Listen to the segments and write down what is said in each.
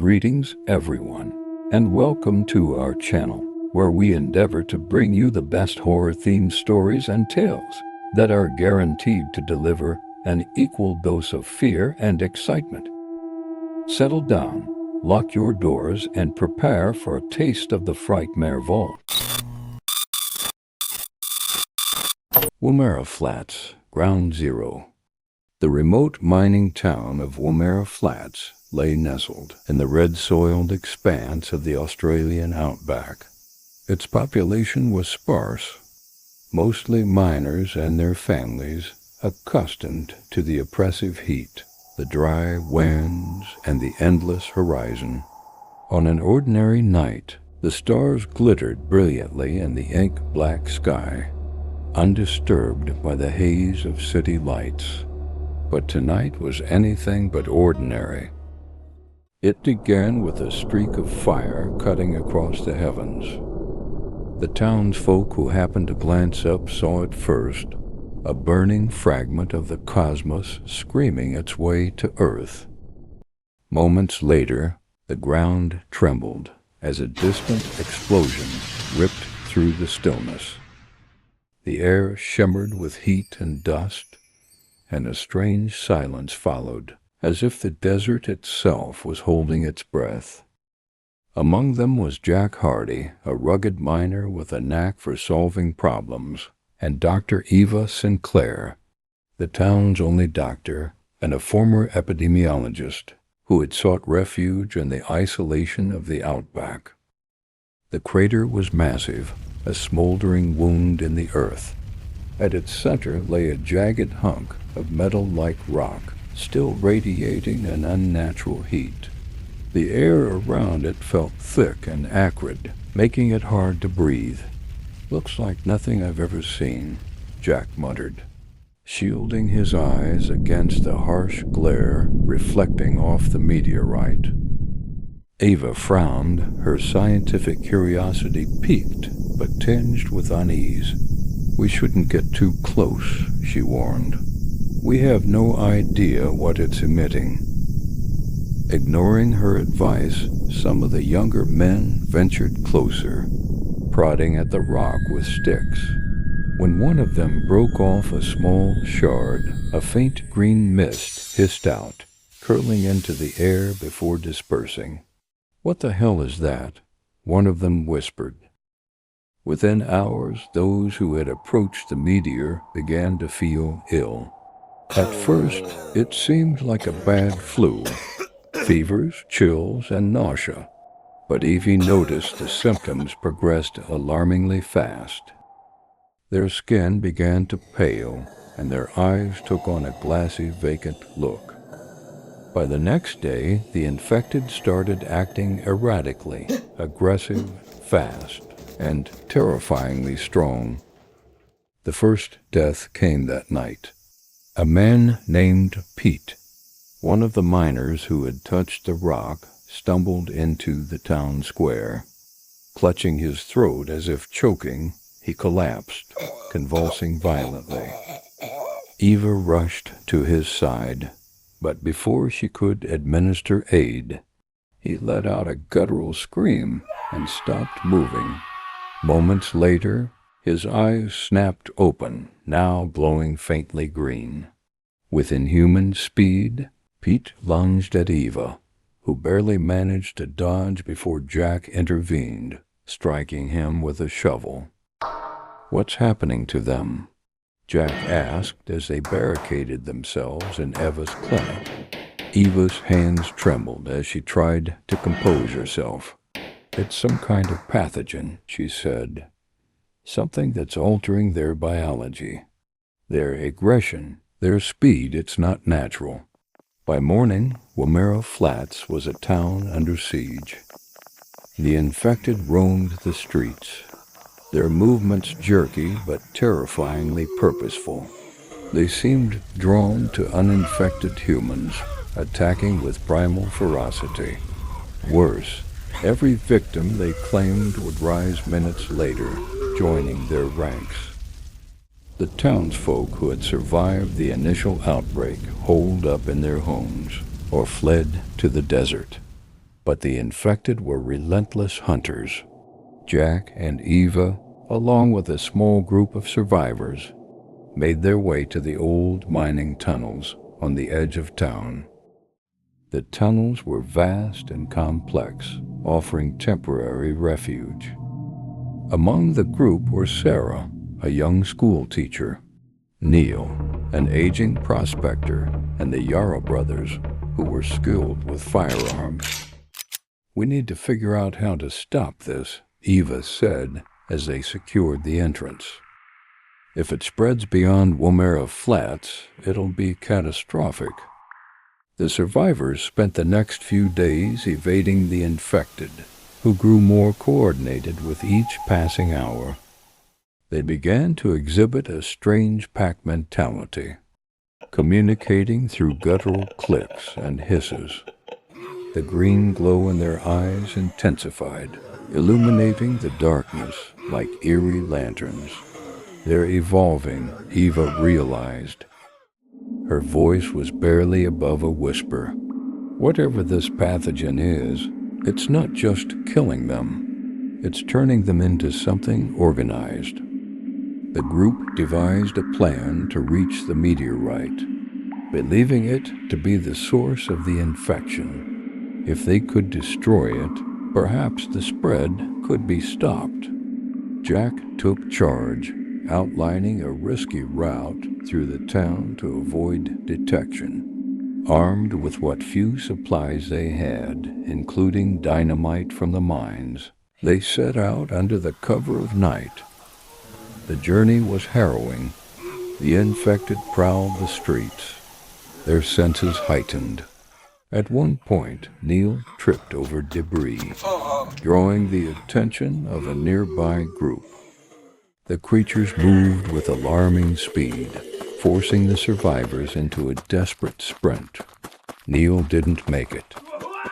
Greetings, everyone, and welcome to our channel, where we endeavor to bring you the best horror-themed stories and tales that are guaranteed to deliver an equal dose of fear and excitement. Settle down, lock your doors, and prepare for a taste of the Frightmare Vault. Woomera Flats, Ground Zero. The remote mining town of Woomera Flats lay nestled in the red-soiled expanse of the Australian outback. Its population was sparse, mostly miners and their families, accustomed to the oppressive heat, the dry winds, and the endless horizon. On an ordinary night, the stars glittered brilliantly in the ink-black sky, undisturbed by the haze of city lights. But tonight was anything but ordinary. It began with a streak of fire cutting across the heavens. The townsfolk who happened to glance up saw it first, a burning fragment of the cosmos screaming its way to Earth. Moments later, the ground trembled as a distant explosion ripped through the stillness. The air shimmered with heat and dust, and a strange silence followed, as if the desert itself was holding its breath. Among them was Jack Hardy, a rugged miner with a knack for solving problems, and Dr. Eva Sinclair, the town's only doctor and a former epidemiologist who had sought refuge in the isolation of the outback. The crater was massive, a smoldering wound in the earth. At its center lay a jagged hunk of metal-like rock, still radiating an unnatural heat. The air around it felt thick and acrid, making it hard to breathe. "Looks like nothing I've ever seen," Jack muttered, shielding his eyes against the harsh glare reflecting off the meteorite. Eva frowned, her scientific curiosity piqued but tinged with unease. "We shouldn't get too close," she warned. "We have no idea what it's emitting." Ignoring her advice, some of the younger men ventured closer, prodding at the rock with sticks. When one of them broke off a small shard, a faint green mist hissed out, curling into the air before dispersing. "What the hell is that?" one of them whispered. Within hours, those who had approached the meteor began to feel ill. At first, it seemed like a bad flu, fevers, chills, and nausea. But Evie noticed the symptoms progressed alarmingly fast. Their skin began to pale, and their eyes took on a glassy, vacant look. By the next day, the infected started acting erratically, aggressive, fast, and terrifyingly strong. The first death came that night. A man named Pete, one of the miners who had touched the rock, stumbled into the town square. Clutching his throat as if choking, he collapsed, convulsing violently. Eva rushed to his side, but before she could administer aid, he let out a guttural scream and stopped moving. Moments later, his eyes snapped open, now glowing faintly green. With inhuman speed, Pete lunged at Eva, who barely managed to dodge before Jack intervened, striking him with a shovel. "What's happening to them?" Jack asked as they barricaded themselves in Eva's clinic. Eva's hands trembled as she tried to compose herself. "It's some kind of pathogen," she said. "Something that's altering their biology. Their aggression, their speed, it's not natural." By morning, Woomera Flats was a town under siege. The infected roamed the streets, their movements jerky but terrifyingly purposeful. They seemed drawn to uninfected humans, attacking with primal ferocity. Worse, every victim they claimed would rise minutes later, joining their ranks. The townsfolk who had survived the initial outbreak holed up in their homes or fled to the desert. But the infected were relentless hunters. Jack and Eva, along with a small group of survivors, made their way to the old mining tunnels on the edge of town. The tunnels were vast and complex, offering temporary refuge. Among the group were Sarah, a young school teacher, Neil, an aging prospector, and the Yarrow brothers, who were skilled with firearms. "We need to figure out how to stop this," Eva said as they secured the entrance. "If it spreads beyond Woomera Flats, it'll be catastrophic." The survivors spent the next few days evading the infected, who grew more coordinated with each passing hour. They began to exhibit a strange pack mentality, communicating through guttural clicks and hisses. The green glow in their eyes intensified, illuminating the darkness like eerie lanterns. "They're evolving," Eva realized. Her voice was barely above a whisper. "Whatever this pathogen is, it's not just killing them. It's turning them into something organized." The group devised a plan to reach the meteorite, believing it to be the source of the infection. If they could destroy it, perhaps the spread could be stopped. Jack took charge, outlining a risky route through the town to avoid detection. Armed with what few supplies they had, including dynamite from the mines, they set out under the cover of night. The journey was harrowing. The infected prowled the streets, their senses heightened. At one point, Neil tripped over debris, drawing the attention of a nearby group. The creatures moved with alarming speed, forcing the survivors into a desperate sprint. Neil didn't make it,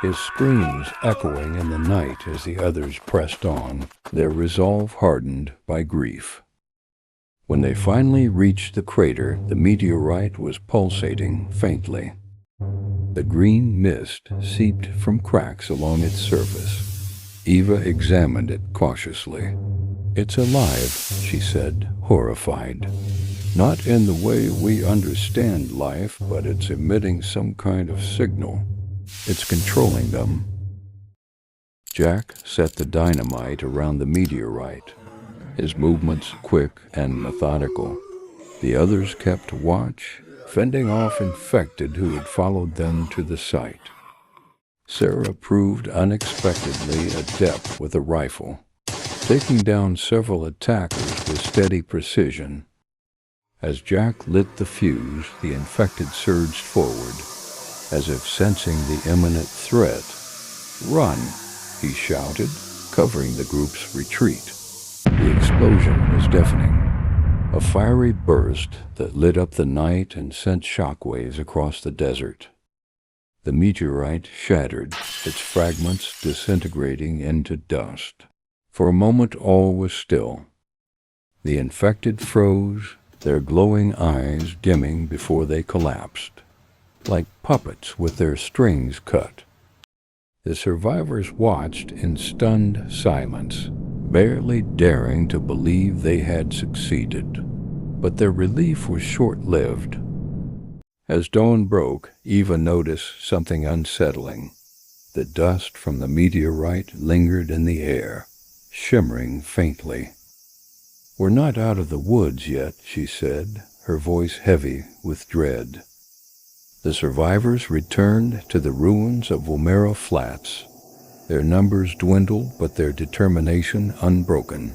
his screams echoing in the night as the others pressed on, their resolve hardened by grief. When they finally reached the crater, the meteorite was pulsating faintly. The green mist seeped from cracks along its surface. Eva examined it cautiously. "It's alive," she said, horrified. "Not in the way we understand life, but it's emitting some kind of signal. It's controlling them." Jack set the dynamite around the meteorite, his movements quick and methodical. The others kept watch, fending off infected who had followed them to the site. Sarah proved unexpectedly adept with a rifle, taking down several attackers with steady precision. As Jack lit the fuse, the infected surged forward, as if sensing the imminent threat. "Run!" he shouted, covering the group's retreat. The explosion was deafening. A fiery burst that lit up the night and sent shockwaves across the desert. The meteorite shattered, its fragments disintegrating into dust. For a moment all was still. The infected froze, their glowing eyes dimming before they collapsed, like puppets with their strings cut. The survivors watched in stunned silence, barely daring to believe they had succeeded. But their relief was short-lived. As dawn broke, Eva noticed something unsettling. The dust from the meteorite lingered in the air, shimmering faintly. "We're not out of the woods yet," she said, her voice heavy with dread. The survivors returned to the ruins of Woomera Flats. Their numbers dwindled, but their determination unbroken.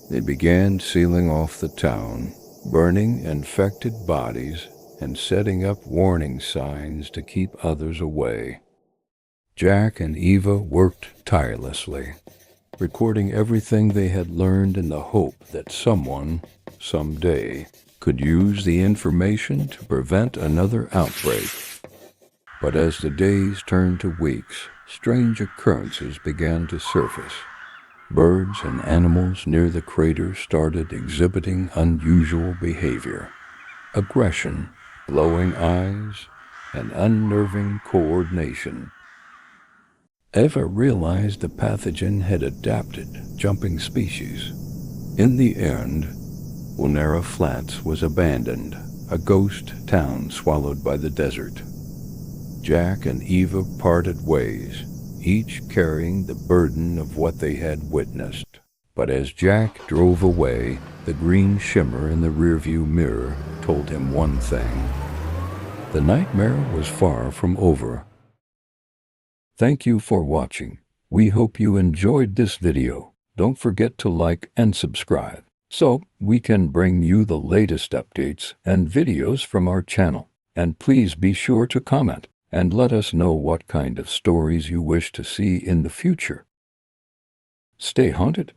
They began sealing off the town, burning infected bodies and setting up warning signs to keep others away. Jack and Eva worked tirelessly, recording everything they had learned in the hope that someone, someday, could use the information to prevent another outbreak. But as the days turned to weeks, strange occurrences began to surface. Birds and animals near the crater started exhibiting unusual behavior. Aggression, glowing eyes, and unnerving coordination. Eva realized the pathogen had adapted, jumping species. In the end, Woomera Flats was abandoned, a ghost town swallowed by the desert. Jack and Eva parted ways, each carrying the burden of what they had witnessed. But as Jack drove away, the green shimmer in the rearview mirror told him one thing. The nightmare was far from over. Thank you for watching. We hope you enjoyed this video. Don't forget to like and subscribe, so we can bring you the latest updates and videos from our channel. And please be sure to comment and let us know what kind of stories you wish to see in the future. Stay haunted.